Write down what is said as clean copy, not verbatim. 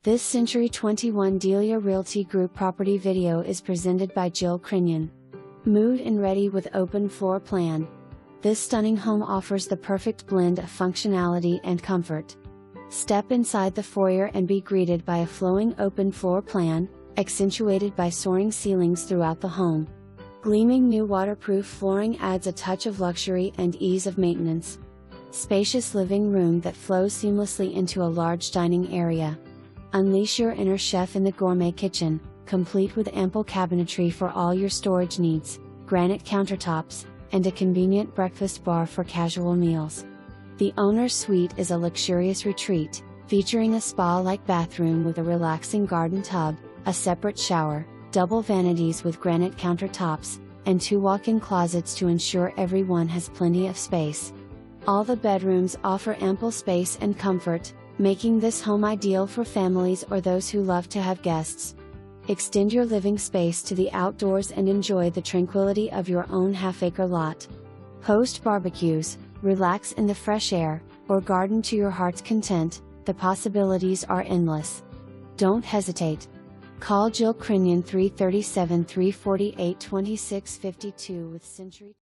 This Century 21 Delia Realty Group property video is presented by Jill Crinion. Mood and ready with open floor plan. This stunning home offers the perfect blend of functionality and comfort. Step inside the foyer and be greeted by a flowing open floor plan, accentuated by soaring ceilings throughout the home. Gleaming new waterproof flooring adds a touch of luxury and ease of maintenance. Spacious living room that flows seamlessly into a large dining area. Unleash your inner chef in the gourmet kitchen, complete with ample cabinetry for all your storage needs, granite countertops, and a convenient breakfast bar for casual meals. The owner's suite is a luxurious retreat, featuring a spa-like bathroom with a relaxing garden tub, a separate shower, double vanities with granite countertops, and 2 walk-in closets to ensure everyone has plenty of space. All the bedrooms offer ample space and comfort, making this home ideal for families or those who love to have guests. Extend your living space to the outdoors and enjoy the tranquility of your own half-acre lot. Host barbecues, relax in the fresh air, or garden to your heart's content. The possibilities are endless. Don't hesitate. Call Jill Crinion 337-348-2652 with Century.